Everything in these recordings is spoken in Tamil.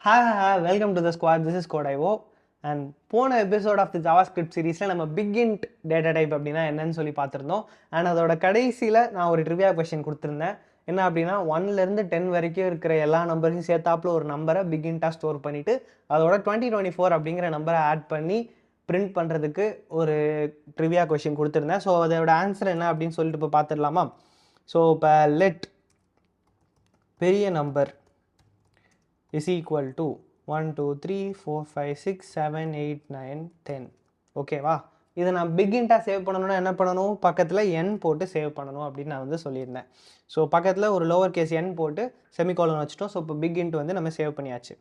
Hi, welcome to the squad. This is Code.io. And போன எபிசோட் ஆஃப் தி ஜாவாஸ்கிரிப்ட் சீரீஸில் நம்ம பிக் இன்ட் டேட்டா டைப் அப்படின்னா என்னன்னு சொல்லி பார்த்துருந்தோம். அண்ட் அதோட கடைசியில் நான் ஒரு ட்ரிவியா கொஸ்டின் கொடுத்துருந்தேன். என்ன அப்படின்னா 1லேருந்து 10 வரைக்கும் இருக்கிற எல்லா நம்பரையும் சேர்த்தாப்புல ஒரு நம்பரை பிக் இன்ட்டாக ஸ்டோர் பண்ணிவிட்டு அதோட 2024 அப்படிங்கிற நம்பரை ஆட் பண்ணி பிரிண்ட் பண்ணுறதுக்கு ஒரு ட்ரிவியா கொஸ்டின் கொடுத்துருந்தேன். ஸோ அதோட ஆன்சர் என்ன அப்படின்னு சொல்லிட்டு இப்போ பார்த்துடலாமா? ஸோ இப்போ லெட் பெரிய நம்பர் is equal to 1 2 3 4 5 6 7 8 9 10. ஓகேவா? இதை நான் பிகின்ட்டாக சேவ் பண்ணணும்னா என்ன பண்ணணும்? பக்கத்தில் என் போட்டு சேவ் பண்ணணும் அப்படின்னு நான் வந்து சொல்லியிருந்தேன். ஸோ பக்கத்தில் ஒரு லோவர் கேஸ் என் போட்டு செமிகோலன் வச்சுட்டோம். ஸோ இப்போ பிகின்ட் வந்து நம்ம சேவ் பண்ணியாச்சு.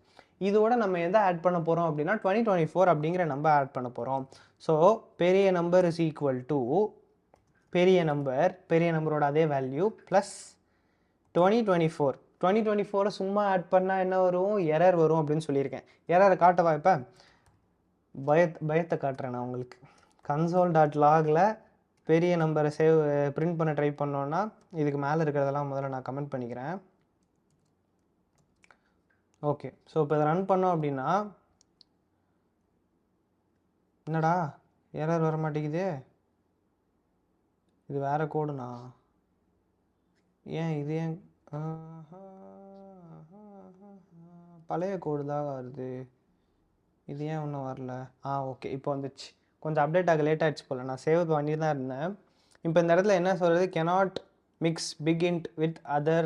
இதோட நம்ம எதை ஆட் பண்ண போகிறோம் அப்படின்னா 2024 அப்படிங்கிற நம்பர் ஆட் பண்ண போகிறோம். ஸோ பெரிய நம்பர் இஸ் ஈக்குவல் டு பெரிய நம்பரோட அதே வேல்யூ ப்ளஸ் 2024 சும்மா ஆட் பண்ணால் என்ன வரும்? எரர் வரும் அப்படின்னு சொல்லியிருக்கேன். எரரை காட்டவா? இப்போ பயத்தை காட்டுறேன் நான் உங்களுக்கு. console.logல பெரிய நம்பரை பிரிண்ட் பண்ண ட்ரை பண்ணோன்னா இதுக்கு மேலே இருக்கிறதெல்லாம் முதல்ல நான் கமெண்ட் பண்ணிக்கிறேன். ஓகே, ஸோ இப்போ இதை ரன் பண்ணோம் அப்படின்னா என்னடா எரர் வர மாட்டேங்குது? இது வேறு கோடுண்ணா. இது ஏன் பழைய கோடு தான் வருது? இது ஏன் ஒன்றும் வரல? ஓகே, இப்போ வந்துச்சு. கொஞ்சம் அப்டேட் ஆக லேட் ஆகிடுச்சு போல். நான் சேவ் பண்ணி தான் இருந்தேன். இப்போ இந்த இடத்துல என்ன சொல்கிறது? cannot mix big int with other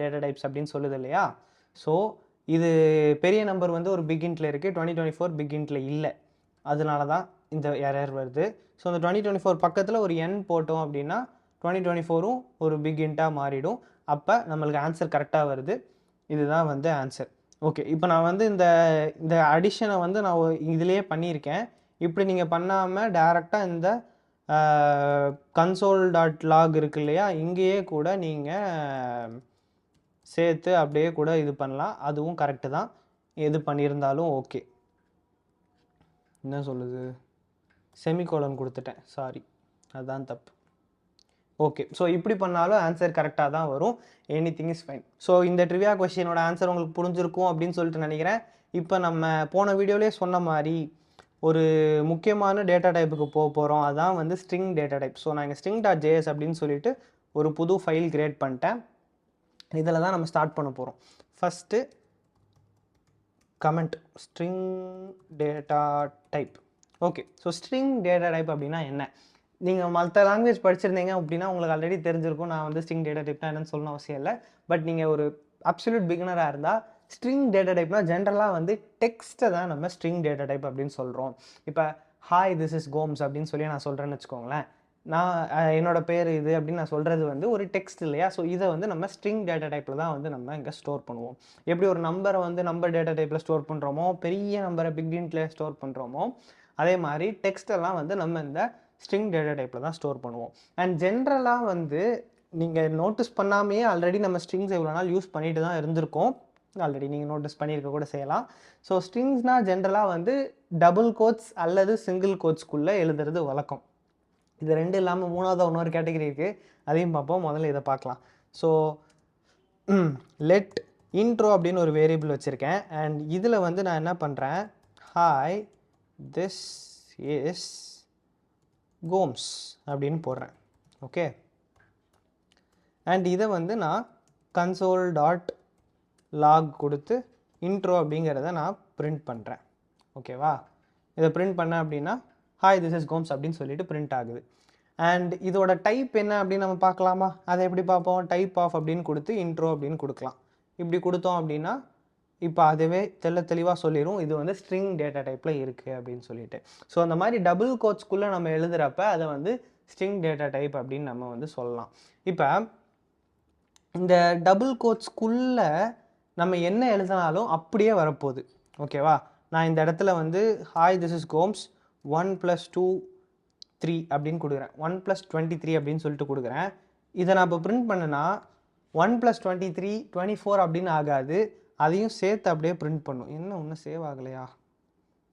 data types அப்படின்னு சொல்லுது இல்லையா? ஸோ இது பெரிய நம்பர் வந்து ஒரு பிக் இன்ட்டில் இருக்குது, 2024 பிக் இன்ட்டில் இல்லை. அதனால தான் இந்த எரர் வருது. ஸோ அந்த 2024 பக்கத்தில் ஒரு என் போட்டோம் அப்படின்னா 2024ம் ஒரு பிக் இன்ட்டாக மாறிடும். அப்போ நம்மளுக்கு ஆன்சர் கரெக்டாக வருது. இதுதான் வந்து ஆன்சர். ஓகே, இப்போ நான் வந்து இந்த அடிஷனை வந்து நான் இதிலேயே பண்ணியிருக்கேன். இப்படி நீங்கள் பண்ணாமல் டேரெக்டாக இந்த console.log இருக்கு இல்லையா, இங்கேயே கூட நீங்கள் சேர்த்து அப்படியே கூட இது பண்ணலாம். அதுவும் கரெக்டு தான். எது பண்ணியிருந்தாலும் ஓகே. என்ன சொல்லுது? செமிகோலன் கொடுத்துட்டேன், சாரி, அதுதான் தப்பு. ஓகே, ஸோ இப்படி பண்ணாலும் ஆன்சர் கரெக்டாக தான் வரும். Anything is fine. ஸோ இந்த ட்ரிவியா கொஸ்டினோட ஆன்சர் உங்களுக்கு புரிஞ்சிருக்கும் அப்படின்னு சொல்லிட்டு நினைக்கிறேன். இப்போ நம்ம போன வீடியோலேயே சொன்ன மாதிரி ஒரு முக்கியமான டேட்டா டைப்புக்கு போக போகிறோம். அதான் வந்து ஸ்ட்ரிங் டேட்டா டைப். ஸோ நான் இங்கே string.js அப்படின்னு சொல்லிட்டு ஒரு புது ஃபைல் கிரியேட் பண்ணிட்டேன். இதில் தான் நம்ம ஸ்டார்ட் பண்ண போகிறோம். First comment string data type. Okay, so string data type அப்படின்னா என்ன? நீங்கள் மற்ற லாங்குவேஜ் படிச்சிருந்தீங்க அப்படின்னா உங்களுக்கு ஆல்ரெடி தெரிஞ்சிருக்கும். நான் வந்து ஸ்ட்ரிங் டேட்டா டைப்னா என்னன்னு சொல்லணும் அவசியம் இல்லை. பட் நீங்கள் ஒரு அப்சல்யூட் பிகினராக இருந்தால் ஸ்ட்ரிங் டேட்டா டைப்னா ஜென்ரலாக வந்து டெக்ஸ்ட்டை தான் நம்ம ஸ்ட்ரிங் டேட்டா டைப் அப்படின்னு சொல்கிறோம். இப்போ ஹாய் திஸ் இஸ் கோம்ஸ் அப்படின்னு சொல்லி நான் சொல்கிறேன்னு வச்சுக்கோங்களேன். நான் என்னோட பேர் இது அப்படின்னு நான் சொல்கிறது வந்து ஒரு டெக்ஸ்ட் இல்லையா? ஸோ இதை வந்து நம்ம ஸ்ட்ரிங் டேட்டா டைப்பில் தான் வந்து நம்ம இங்கே ஸ்டோர் பண்ணுவோம். எப்படி ஒரு நம்பரை வந்து நம்பர் டேட்டா டைப்பில் ஸ்டோர் பண்ணுறோமோ, பெரிய நம்பரை பிக் இன்ட்டில் ஸ்டோர் பண்ணுறோமோ, அதே மாதிரி டெக்ஸ்டெல்லாம் வந்து நம்ம இந்த ஸ்ட்ரிங் டேட்டா டைப்பில் தான் ஸ்டோர் பண்ணுவோம். அண்ட் ஜென்ரலாக வந்து நீங்கள் நோட்டீஸ் பண்ணாமையே ஆல்ரெடி நம்ம ஸ்ட்ரிங்ஸ் எவ்வளோ நாள் யூஸ் பண்ணிட்டு தான் இருந்திருக்கோம். ஆல்ரெடி நீங்கள் நோட்டீஸ் பண்ணியிருக்க கூட செய்யலாம். ஸோ ஸ்ட்ரிங்ஸ்னால் ஜென்ரலாக வந்து டபுள் கோட்ஸ் அல்லது சிங்கிள் கோட்ஸ்க்குள்ளே எழுதுறது வழக்கம். இது ரெண்டு இல்லாமல் மூணாவது இன்னொரு கேட்டகரி இருக்குது, அதையும் பார்ப்போம். முதல்ல இதை பார்க்கலாம். ஸோ லெட் இன்ட்ரோ அப்படின்னு ஒரு வேரியபிள் வச்சுருக்கேன். அண்ட் இதில் வந்து நான் என்ன பண்ணுறேன்? ஹாய் திஸ் இஸ் கோம்ஸ் அப்படின்னு போடுறேன். ஓகே, அண்ட் இதை வந்து நான் console.log கொடுத்து இன்ட்ரோ அப்படிங்கிறத நான் பிரிண்ட் பண்ணுறேன். ஓகேவா? இதை பிரிண்ட் பண்ணேன் அப்படின்னா ஹாய் திஸ் இஸ் கோம்ஸ் அப்படின்னு சொல்லிட்டு பிரிண்ட் ஆகுது. அண்ட் இதோட டைப் என்ன அப்படின்னு நம்ம பார்க்கலாமா? அதை எப்படி பார்ப்போம்? டைப் ஆஃப் அப்படின்னு கொடுத்து இன்ட்ரோ அப்படின்னு கொடுக்கலாம். இப்படி கொடுத்தோம் அப்படின்னா இப்போ அதுவே தெளிவாக சொல்லிடும் இது வந்து ஸ்ட்ரிங் டேட்டா டைப்பில் இருக்குது அப்படின்னு சொல்லிட்டு. ஸோ அந்த மாதிரி டபுள் கோட்ஸ்க்குள்ளே நம்ம எழுதுகிறப்ப அதை வந்து ஸ்ட்ரிங் டேட்டா டைப் அப்படின்னு நம்ம வந்து சொல்லலாம். இப்போ இந்த டபுள் கோட்ஸ்க்குள்ளே நம்ம என்ன எழுதினாலும் அப்படியே வரப்போகுது. ஓகேவா? நான் இந்த இடத்துல வந்து ஹாய் திஸ் இஸ் கோம்ஸ் 1 + 2 3 அப்படின்னு கொடுக்குறேன். 1 + 23 அப்படின்னு சொல்லிட்டு கொடுக்குறேன். இதை நான் இப்போ பிரிண்ட் பண்ணேன்னா 1 + 23 24 அப்படின்னு ஆகாது. அதையும் சேர்த்து அப்படியே பிரிண்ட் பண்ணும். என்ன ஒன்றும் சேவ் ஆகலையா?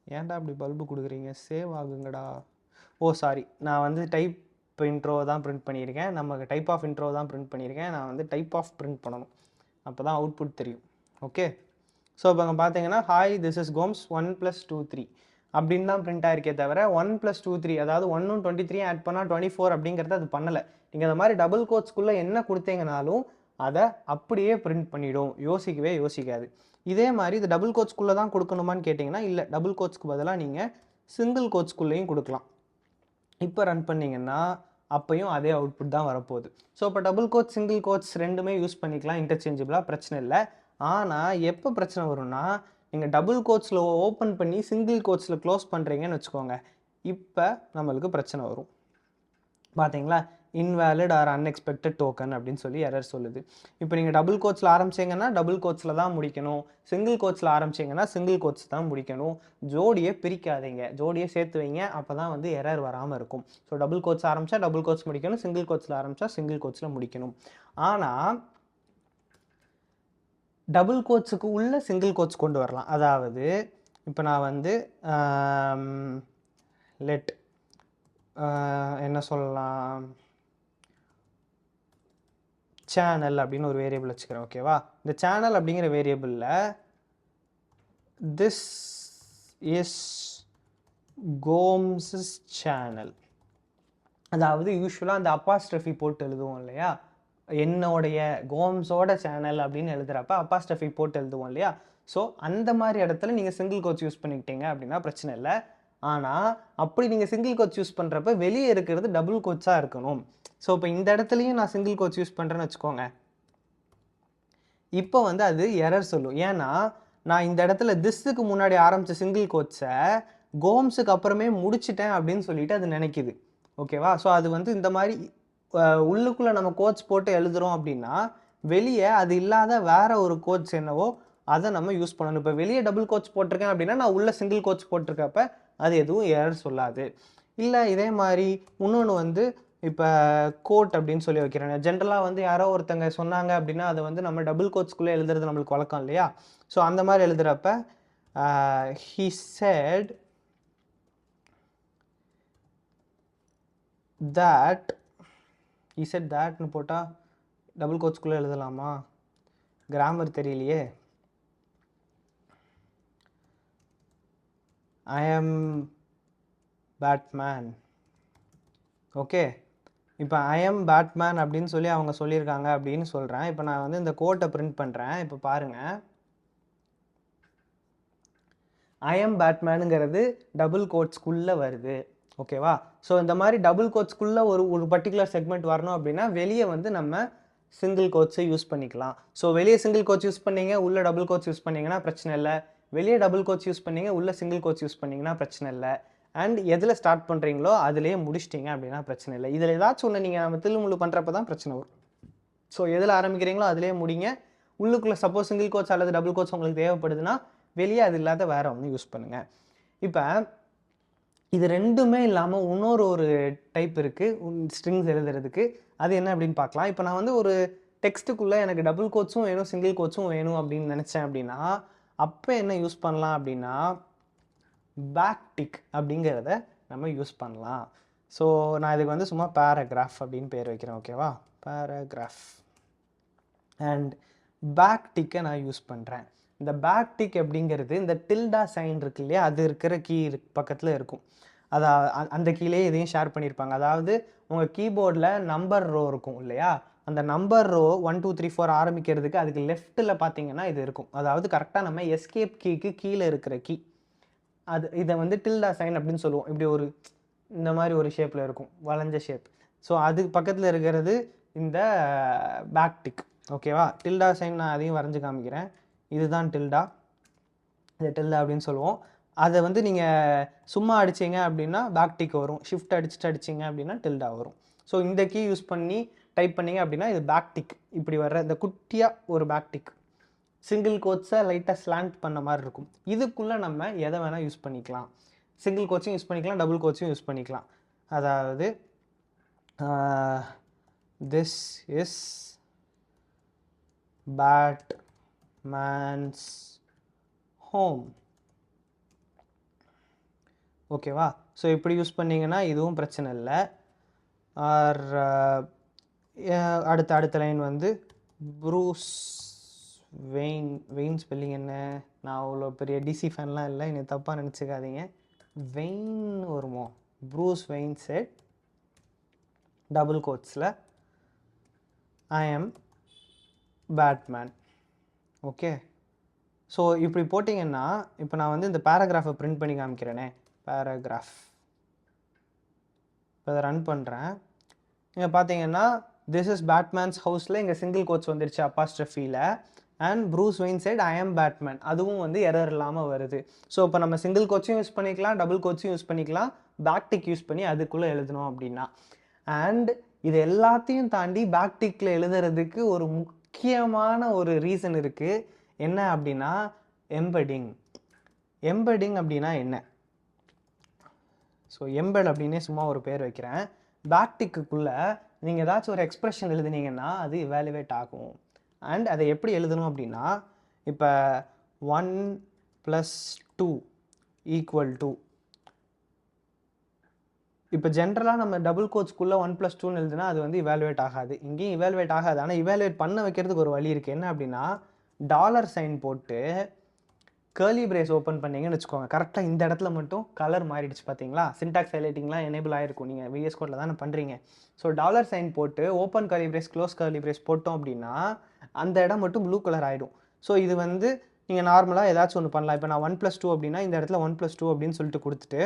ஏன்டா அப்படி பல்பு கொடுக்குறீங்க? சேவ் ஆகுங்கடா. சாரி, நான் வந்து டைப் இன்ட்ரோ தான் பிரிண்ட் பண்ணியிருக்கேன். நமக்கு டைப் ஆஃப் இன்ட்ரோ தான் பிரிண்ட் பண்ணியிருக்கேன். நான் வந்து டைப் ஆஃப் பிரிண்ட் பண்ணணும், அப்போ தான் அவுட்புட் தெரியும். ஓகே, ஸோ இப்போ அங்கே பார்த்தீங்கன்னா ஹாய் திஸ் இஸ் கோம்ஸ் 1 + 2 3 அப்படின்னு தான் பிரிண்ட் ஆயிருக்கே தவிர 1 + 2 3 அதாவது 1ம் 23 ஆட் பண்ணால் 24 அப்படிங்கிறத அது பண்ணலை. நீங்கள் அந்த மாதிரி டபுள் கோட்ஸ்க்குள்ளே என்ன கொடுத்தீங்கனாலும் அதை அப்படியே பிரிண்ட் பண்ணிடும், யோசிக்கவே யோசிக்காது. இதே மாதிரி இது டபுள் கோட்ஸ்க்குள்ளே தான் கொடுக்கணுமான்னு கேட்டிங்கன்னா இல்லை, டபுள் கோட்ஸ்க்கு பதிலாக நீங்கள் சிங்கிள் கோட்ஸ்க்குள்ளேயும் கொடுக்கலாம். இப்போ ரன் பண்ணிங்கன்னா அப்பையும் அதே அவுட்புட் தான் வரப்போகுது. ஸோ இப்போ டபுள் கோட்ஸ் சிங்கிள் கோட்ஸ் ரெண்டுமே யூஸ் பண்ணிக்கலாம் இன்டர்சேஞ்சபிளாக, பிரச்சனை இல்லை. ஆனால் எப்போ பிரச்சனை வரும்னா, நீங்கள் டபுள் கோட்ஸில் ஓப்பன் பண்ணி சிங்கிள் கோட்ஸில் க்ளோஸ் பண்ணுறீங்கன்னு வச்சுக்கோங்க, இப்போ நம்மளுக்கு பிரச்சனை வரும். பார்த்தீங்களா, இன்வேலிட் ஆர் அன்எக்ஸ்பெக்டட் டோக்கன் அப்படின்னு சொல்லி எரர் சொல்லுது. இப்போ நீங்கள் டபுள் கோட்ஸில் ஆரம்பிச்சிங்கன்னா டபுள் கோட்ஸில் தான் முடிக்கணும், சிங்கிள் கோட்ஸில் ஆரம்பிச்சிங்கன்னா சிங்கிள் கோட்ஸ் தான் முடிக்கணும். ஜோடியை பிரிக்காதீங்க, ஜோடியை சேர்த்து வைங்க, அப்போ தான் வந்து எரர் வராமல் இருக்கும். ஸோ டபுள் கோட்ஸ் ஆரம்பித்தா டபுள் கோட்ஸ் முடிக்கணும், சிங்கிள் கோட்ஸில் ஆரம்பித்தா சிங்கிள் கோட்ஸில் முடிக்கணும். ஆனால் டபுள் கோட்ஸுக்கு உள்ள சிங்கிள் கோட்ஸ் கொண்டு வரலாம். அதாவது இப்போ நான் வந்து லெட் என்ன சொல்லலாம், சேனல் அப்படின்னு ஒரு வேரியபிள் வச்சுக்கிறேன். ஓகேவா, இந்த சேனல் அப்படிங்கிற வேரியபிளில் திஸ் இஸ் கோம்ஸ் சேனல், அதாவது யூஸ்வலாக அந்த அப்பாஸ்ட்ரஃபி போட்டு எழுதுவோம் இல்லையா, என்னோடைய கோம்ஸோட சேனல் அப்படின்னு எழுதுகிறப்ப அப்பாஸ்ட்ரஃபி போட்டு எழுதுவோம் இல்லையா. ஸோ அந்த மாதிரி இடத்துல நீங்கள் சிங்கிள் கோட்ஸ் யூஸ் பண்ணிக்கிட்டீங்க அப்படின்னா பிரச்சனை இல்லை. ஆனால் அப்படி நீங்கள் சிங்கிள் கோட்ஸ் யூஸ் பண்ணுறப்ப வெளியே இருக்கிறது டபுள் கோட்ஸாக இருக்கணும். ஸோ இப்போ இந்த இடத்துலையும் நான் சிங்கிள் கோட்ஸ் யூஸ் பண்ணுறேன்னு வச்சுக்கோங்க, இப்போ வந்து அது எரர் சொல்லும். ஏன்னா நான் இந்த இடத்துல திஸ்ஸுக்கு முன்னாடி ஆரம்பித்த சிங்கிள் கோட்ஸை கோம்ஸுக்கு அப்புறமே முடிச்சிட்டேன் அப்படின்னு சொல்லிட்டு அது நினைக்குது. ஓகேவா, ஸோ அது வந்து இந்த மாதிரி உள்ளுக்குள்ளே நம்ம கோட்ஸ் போட்டு எழுதுகிறோம் அப்படின்னா வெளியே அது இல்லாத வேற ஒரு கோட்ஸ் என்னவோ அதை நம்ம யூஸ் பண்ணணும். இப்போ வெளியே டபுள் கோட்ஸ் போட்டிருக்கேன் அப்படின்னா நான் உள்ள சிங்கிள் கோட்ஸ் போட்டிருக்கப்ப அது எதுவும் எரர் சொல்லாது. இல்லை இதே மாதிரி இன்னொன்று வந்து இப்போ கோட் அப்படின்னு சொல்லி வைக்கிறேன். ஜென்ரலாக வந்து யாரோ ஒருத்தங்க சொன்னாங்க அப்படின்னா அதை வந்து நம்ம டபுள் கோட்ஸ்குள்ளே எழுதுறது நம்மளுக்கு வழக்கம் இல்லையா. ஸோ அந்த மாதிரி எழுதுகிறப்ப he said thatன்னு போட்டால் டபுள் கோட்ஸ்குள்ளே எழுதலாமா, கிராமர் தெரியலையே. I am Batman. ஓகே, இப்போ I am Batman அப்படின்னு சொல்லி அவங்க சொல்லியிருக்காங்க அப்படின்னு சொல்கிறேன். இப்போ நான் வந்து இந்த கோட்டை பிரிண்ட் பண்ணுறேன். இப்போ பாருங்கள், I am Batmanங்கிறது டபுள் கோட்ஸ்குள்ளே வருது. ஓகேவா, ஸோ இந்த மாதிரி டபுள் கோட்ஸ்குள்ளே ஒரு பர்டிகுலர் செக்மெண்ட் வரணும் அப்படின்னா வெளியே வந்து நம்ம சிங்கிள் கோட்ஸை யூஸ் பண்ணிக்கலாம். ஸோ வெளியே சிங்கிள் கோட்ஸ் யூஸ் பண்ணிங்க, உள்ளே டபுள் கோட்ஸ் யூஸ் பண்ணிங்கன்னா பிரச்சனை இல்லை. வெளியே டபுள் கோட்ஸ் யூஸ் பண்ணிங்க, உள்ளே சிங்கிள் கோட்ஸ் யூஸ் பண்ணிங்கன்னா பிரச்சனை இல்லை. அண்ட் எதில் ஸ்டார்ட் பண்ணுறீங்களோ அதிலேயே முடிச்சிட்டிங்க அப்படின்னா பிரச்சனை இல்லை. இதில் ஏதாச்சும் ஒன்று நீங்கள் நம்ம தில்லுமுள்ளு பண்ணுறப்ப தான் பிரச்சனை வரும். ஸோ எதில் ஆரம்பிக்கிறீங்களோ அதிலே முடிங்க. உள்ளுக்குள்ளே சப்போஸ் சிங்கிள் கோட்ஸ் அல்லது டபுள் கோட்ஸ் உங்களுக்கு தேவைப்படுதுன்னா வெளியே அது இல்லாத வேறு ஒன்று யூஸ் பண்ணுங்கள். இப்போ இது ரெண்டுமே இல்லாமல் இன்னொரு டைப் இருக்குது ஸ்ட்ரிங்ஸ் எழுதுறதுக்கு. அது என்ன அப்படின்னு பார்க்கலாம். இப்போ நான் வந்து ஒரு டெக்ஸ்ட்டுக்குள்ளே எனக்கு டபுள் கோட்ஸும் வேணும் சிங்கிள் கோட்ஸும் வேணும் அப்படின்னு நினச்சேன் அப்படின்னா அப்போ என்ன யூஸ் பண்ணலாம் அப்படின்னா பேக்டிக் அப்படிங்கிறத நம்ம யூஸ் பண்ணலாம். ஸோ நான் இதுக்கு வந்து சும்மா பேராகிராஃப் அப்படின்னு பேர் வைக்கிறேன். ஓகேவா, பேராகிராஃப் அண்ட் பேக்டிக்கை நான் யூஸ் பண்ணுறேன். இந்த பேக்டிக் அப்படிங்கிறது இந்த டில்டா சைன் இருக்கு இல்லையா, அது இருக்கிற கீ பக்கத்தில் இருக்கும். அந்த கீழே இதையும் ஷேர் பண்ணியிருப்பாங்க. அதாவது உங்கள் கீபோர்டில் நம்பர் ரோ இருக்கும் இல்லையா, அந்த நம்பர் ரோ 1 2 3 4 ஆரம்பிக்கிறதுக்கு அதுக்கு லெஃப்ட்டில் பார்த்தீங்கன்னா இது இருக்கும். அதாவது கரெக்டாக நம்ம எஸ்கேப் கீக்கு கீழே இருக்கிற கீ, இதை வந்து டில்டா சைன் அப்படின்னு சொல்லுவோம். இப்படி இந்த மாதிரி ஒரு ஷேப்பில் இருக்கும், வளைஞ்ச ஷேப். ஸோ அதுக்கு பக்கத்தில் இருக்கிறது இந்த பேக்டிக். ஓகேவா, டில்டா சைன் நான் அதையும் வரைஞ்சி காமிக்கிறேன். இதுதான் டில்டா, இது டில்டா அப்படின்னு சொல்லுவோம். அதை வந்து நீங்கள் சும்மா அடிச்சிங்க அப்படின்னா பேக்டிக் வரும், ஷிஃப்ட் அடிச்சிங்க அப்படின்னா டில்டா வரும். ஸோ இந்த கீ யூஸ் பண்ணி டைப் பண்ணிங்க அப்படின்னா இது பேக்டிக். இப்படி வர்ற இந்த குட்டியாக ஒரு பேக்டிக் சிங்கிள் கோட்ஸை லைட்டாக ஸ்லாண்ட் பண்ண மாதிரி இருக்கும். இதுக்குள்ளே நம்ம எதை வேணால் யூஸ் பண்ணிக்கலாம். சிங்கிள் கோட்ஸும் யூஸ் பண்ணிக்கலாம், டபுள் கோட்ஸும் யூஸ் பண்ணிக்கலாம். அதாவது திஸ் இஸ் பேட்மேன்ஸ் ஹோம். ஓகேவா, ஸோ இப்படி யூஸ் பண்ணிங்கன்னா இதுவும் பிரச்சனை இல்லை. ஆர் அடுத்த லைன் வந்து ப்ரூஸ் வெயின் ஸ்பெல்லிங் என்ன? நான் அவ்வளோ பெரிய டிசி ஃபேன்லாம் இல்லை, என்னை தப்பாக நினச்சிக்காதீங்க. வெயின் வருமோ? ப்ரூஸ் வெயின் செட் டபுள் கோட்ஸில் I am Batman. Okay, so இப்படி போட்டிங்கன்னா இப்போ நான் வந்து இந்த பேராகிராஃபை பிரிண்ட் பண்ணி காமிக்கிறேனே, பேராகிராஃப். இப்போ அதை ரன் பண்ணுறேன். இங்கே பார்த்தீங்கன்னா திஸ் இஸ் பேட்மேன்ஸ் ஹவுஸில் இங்கே சிங்கிள் கோட்ஸ் வந்துருச்சு அப்பாஸ்ட்ரஃபியில். And Bruce Wayne said I am Batman, அதுவும் வந்து எரர் இல்லாமல் வருது. ஸோ இப்போ நம்ம சிங்கிள் கோட்ஸும் யூஸ் பண்ணிக்கலாம், டபுள் கோட்ஸும் யூஸ் பண்ணிக்கலாம், பேக்டிக் யூஸ் பண்ணி அதுக்குள்ளே எழுதணும் அப்படின்னா. அண்ட் இது எல்லாத்தையும் தாண்டி பேக்டிக்கில் எழுதுறதுக்கு ஒரு முக்கியமான ஒரு ரீசன் இருக்குது. என்ன அப்படின்னா எம்பெடிங். எம்பெடிங் அப்படின்னா என்ன? ஸோ எம்பெட் அப்படின்னே சும்மா ஒரு பேர் வைக்கிறேன். பேக்டிக்குள்ளே நீங்கள் ஏதாச்சும் ஒரு எக்ஸ்ப்ரெஷன் எழுதுனீங்கன்னா அது இவாலுவேட் ஆகும். அண்ட் அதை எப்படி எழுதணும் அப்படின்னா, இப்போ 1 + 2 = இப்போ ஜென்ரலாக நம்ம டபுள் கோட்ஸ்க்குள்ளே 1 + 2ன்னு எழுதுனா அது வந்து இவாலுவேட் ஆகாது. இங்கேயும் இவாலுவேட் ஆகாது. ஆனால் இவாலுவேட் பண்ண வைக்கிறதுக்கு ஒரு வழி இருக்குது. என்ன அப்படின்னா, $சைன் போட்டு கேர்லி பிரேஸ் ஓப்பன் பண்ணிங்கன்னு வச்சுக்கோங்க. கரெக்டாக இந்த இடத்துல மட்டும் கலர் மாறிடுச்சு பார்த்தீங்களா? சின்டாக்ஸ் ஹைலைட்டிங்லாம் எனேபிள் ஆகிருக்கும். நீங்கள் VS கோடில் தானே பண்ணுறீங்க. ஸோ $சைன் போட்டு open curly brace close curly brace போட்டோம் அப்படின்னா அந்த இடம் மட்டும் ப்ளூ கலர் ஆகிடும். ஸோ இது வந்து நீங்கள் நார்மலாக ஏதாச்சும் ஒன்று பண்ணலாம். இப்போ நான் 1 + 2 அப்படின்னா இந்த இடத்துல 1 + 2 அப்படின்னு சொல்லிட்டு கொடுத்துட்டு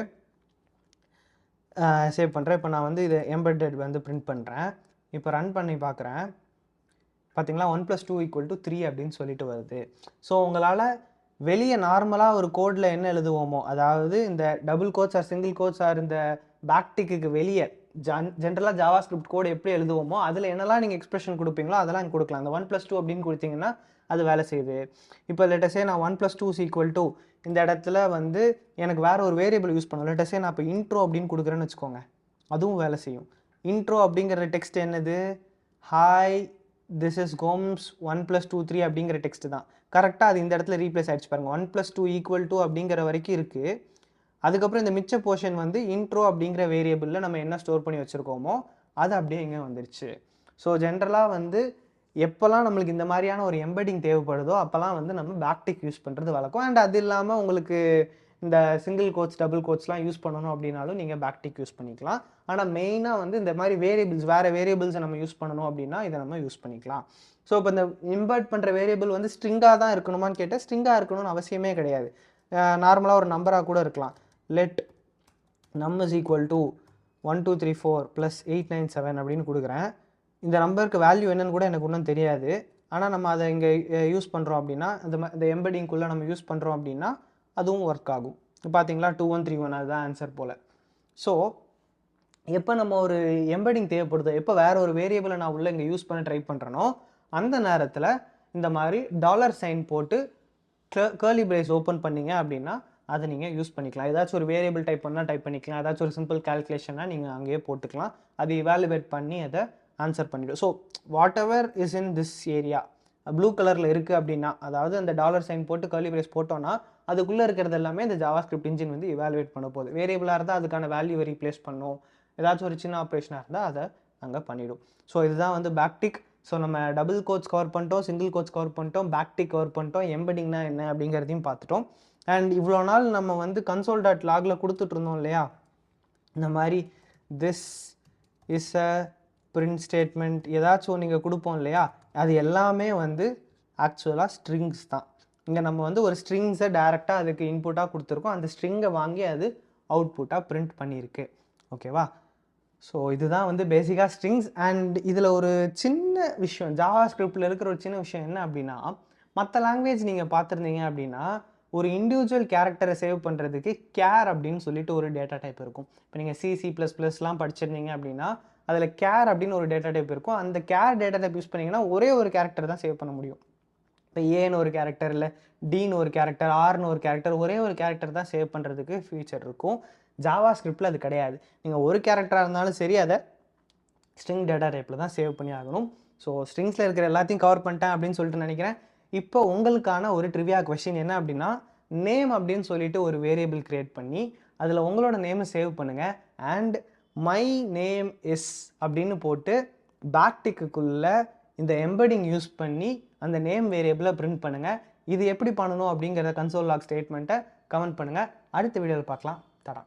சேவ் பண்ணுறேன். இப்போ நான் வந்து இதை எம்பெடட் வந்து பிரிண்ட் பண்ணுறேன். இப்போ ரன் பண்ணி பார்க்குறேன். பார்த்தீங்களா 1 + 2 = 3 அப்படின்னு சொல்லிட்டு வருது. ஸோ உங்களால் வெளியே நார்மலாக ஒரு கோடில் என்ன எழுதுவோமோ, அதாவது இந்த double quotes or single quotes or இந்த பேக்டிக்கு வெளியே ஜென்ரலாக ஜாவா ஸ்கிரிப்ட் கோடு எப்படி எழுதுவோமோ அதில் என்னெல்லாம் நீங்கள் எக்ஸ்பிரஷன் கொடுப்பீங்களோ அதெல்லாம் இங்கே கொடுக்கலாம். அந்த 1 + 2 அப்படின்னு கொடுத்தீங்கன்னா அது வேலை செய்யுது. இப்போ லெட்டஸே நான் 1 + 2 = இந்த இடத்துல வந்து எனக்கு வேறு ஒரு வேரியபிள் யூஸ் பண்ணணும். லெட்டஸே நான் இப்போ இன்ட்ரோ அப்படின்னு கொடுக்குறேன்னு வச்சுக்கோங்க, அதுவும் வேலை செய்யும். இன்ட்ரோ அப்படிங்கிற டெக்ஸ்ட் என்னது? ஹாய் திஸ் இஸ் கோம்ஸ் 1 + 2 3 அப்படிங்கிற டெக்ஸ்ட் தான். கரெக்டாக அது இந்த இடத்துல ரீப்ளேஸ் ஆகிடுச்சு பாருங்கள். 1 + 2 = அப்படிங்கிற வரைக்கும் இருக்குது. அதுக்கப்புறம் இந்த மிச்ச போர்ஷன் வந்து இன்ட்ரோ அப்படிங்கிற வேரியபிளில் நம்ம என்ன ஸ்டோர் பண்ணி வச்சுருக்கோமோ அது அப்படியே இங்கே வந்துருச்சு. ஸோ ஜென்ரலாக வந்து எப்போல்லாம் நம்மளுக்கு இந்த மாதிரியான ஒரு எம்பெடிங் தேவைப்படுதோ அப்போல்லாம் வந்து நம்ம பேக்டிக் யூஸ் பண்ணுறது வழக்கம். அண்ட் அது இல்லாமல் உங்களுக்கு இந்த சிங்கிள் கோட்ஸ் டபுள் கோட்ஸ்லாம் யூஸ் பண்ணணும் அப்படின்னாலும் நீங்கள் பேக்டிக் யூஸ் பண்ணிக்கலாம். ஆனால் மெயினாக வந்து இந்த மாதிரி வேரியபிள்ஸ் வேறு வேரியபிள்ஸை நம்ம யூஸ் பண்ணணும் அப்படின்னா இதை நம்ம யூஸ் பண்ணிக்கலாம். ஸோ இப்போ இந்த இம்பர்ட் பண்ணுற வேரியபிள் வந்து ஸ்ட்ரிங்காக தான் இருக்கணுமான்னு கேட்டால் ஸ்ட்ரிங்காக இருக்கணும்னு அவசியமே கிடையாது. நார்மலாக ஒரு நம்பராக கூட இருக்கலாம். லெட் num = 1 2 3 4 + 8 9 7 அப்படின்னு கொடுக்குறேன். இந்த நம்பருக்கு வேல்யூ என்னன்னு கூட எனக்கு இன்னும் தெரியாது. ஆனால் நம்ம அதை இங்கே யூஸ் பண்ணுறோம் அப்படின்னா இந்த எம்பெடிங்குள்ளே நம்ம யூஸ் பண்ணுறோம் அப்படின்னா அதுவும் ஒர்க் ஆகும். பார்த்தீங்களா 2131 அதுதான் ஆன்சர் போல். ஸோ எப்போ நம்ம ஒரு எம்பெடிங் தேவைப்படுதோ, எப்போ வேறு ஒரு வேரியபிளை நான் உள்ளே இங்கே யூஸ் பண்ண ட்ரை பண்ணுறேனோ அந்த நேரத்தில் இந்த மாதிரி $சைன் போட்டு கேர்லி பிரேஸ் ஓப்பன் பண்ணிங்க அப்படின்னா அதை நீங்கள் யூஸ் பண்ணிக்கலாம். ஏதாச்சும் ஒரு வேரியபிள் டைப் பண்ணால் டைப் பண்ணிக்கலாம். ஏதாச்சும் ஒரு சிம்பிள் கால்குலேஷனாக நீங்கள் அங்கேயே போட்டுக்கலாம். அது இவாலுவேட் பண்ணி அதை ஆன்சர் பண்ணிவிடும். So whatever is in this area blue கலரில் இருக்குது அப்படின்னா, அதாவது அந்த $சைன் போட்டு கர்லி பிரேஸ் போட்டோன்னா அதுக்குள்ளே இருக்கிறது எல்லாமே இந்த ஜாவா ஸ்கிரிப்ட் இன்ஜின் வந்து இவாலுவேட் பண்ண போகுது. வேரியபிளாக இருந்தால் அதுக்கான வேல்யூவை ரீப்ளேஸ் பண்ணும். ஏதாச்சும் ஒரு சின்ன ஆப்ரேஷனாக இருந்தால் அதை அங்கே பண்ணிவிடும். ஸோ இதுதான் வந்து பேக்டிக். ஸோ நம்ம டபுள் கோட்ஸ் கவர் பண்ணிட்டோம், சிங்கிள் கோட்ஸ் கவர் பண்ணிட்டோம், பேக்டிக் கவர் பண்ணிட்டோம், எம்பெடிங்னா என்ன அப்படிங்கிறதையும் பார்த்துட்டோம். அண்ட் இவ்வளோ நாள் நம்ம வந்து console.logல கொடுத்துட்டு இருந்தோம் இல்லையா, இந்த மாதிரி this is a print statement ஏதாச்சும் நீங்கள் கொடுப்போம் இல்லையா, அது எல்லாமே வந்து ஆக்சுவலாக ஸ்ட்ரிங்ஸ் தான். இங்கே நம்ம வந்து ஒரு ஸ்ட்ரிங்ஸை டைரெக்டாக அதுக்கு இன்புட்டாக கொடுத்துருக்கோம். அந்த ஸ்ட்ரிங்கை வாங்கி அது அவுட்புட்டாக பிரிண்ட் பண்ணியிருக்கு. ஓகேவா? ஸோ இதுதான் வந்து பேசிக்காக ஸ்ட்ரிங்ஸ். அண்ட் இதில் ஒரு சின்ன விஷயம், ஜாவா ஸ்கிரிப்டில் இருக்கிற ஒரு சின்ன விஷயம் என்ன அப்படின்னா, மற்ற லாங்குவேஜ் நீங்கள் பார்த்துருந்தீங்க அப்படின்னா ஒரு இண்டிவிஜுவல் கேரக்டரை சேவ் பண்ணுறதுக்கு கேர் அப்படின்னு சொல்லிட்டு ஒரு டேட்டா டைப் இருக்கும். இப்போ நீங்கள் C++லாம் படிச்சிருந்தீங்க அப்படின்னா அதில் கேர் அப்படின்னு ஒரு டேட்டா டைப் இருக்கும். அந்த கேர் டேட்டா டைப் யூஸ் பண்ணிங்கன்னா ஒரே ஒரு கேரக்டர் தான் சேவ் பண்ண முடியும். இப்போ ஏன்னு ஒரு கேரக்டர், இல்லை டின்னு ஒரு கேரக்டர், ஆர்னு ஒரு கேரக்டர், ஒரே ஒரு கேரக்டர் தான் சேவ் பண்ணுறதுக்கு ஃபியூச்சர் இருக்கும். ஜாவா ஸ்கிரிப்டில் அது கிடையாது. நீங்கள் ஒரு கேரக்டராக இருந்தாலும் சரி அதை ஸ்ட்ரிங் டேட்டா டைப்பில் தான் சேவ் பண்ணி ஆகணும். ஸோ ஸ்ட்ரிங்ஸில் இருக்கிற எல்லாத்தையும் கவர் பண்ணிட்டேன் அப்படின்னு சொல்லிட்டு நினைக்கிறேன். இப்போ உங்களுக்கான ஒரு ட்ரிவியா கொஸ்டின் என்ன அப்படின்னா, நேம் அப்படின்னு சொல்லிட்டு ஒரு வேரியபிள் கிரியேட் பண்ணி அதில் உங்களோட நேமை சேவ் பண்ணுங்கள். அண்ட் மை நேம் இஸ் அப்படின்னு போட்டு பேக்டிக்குள்ளே இந்த எம்பெடிங் யூஸ் பண்ணி அந்த நேம் வேரியபிளை பிரிண்ட் பண்ணுங்கள். இது எப்படி பண்ணணும் அப்படிங்கிற கன்சோல் லாக் ஸ்டேட்மெண்ட்டை கமெண்ட் பண்ணுங்கள். அடுத்த வீடியோவில் பார்க்கலாம். தடா.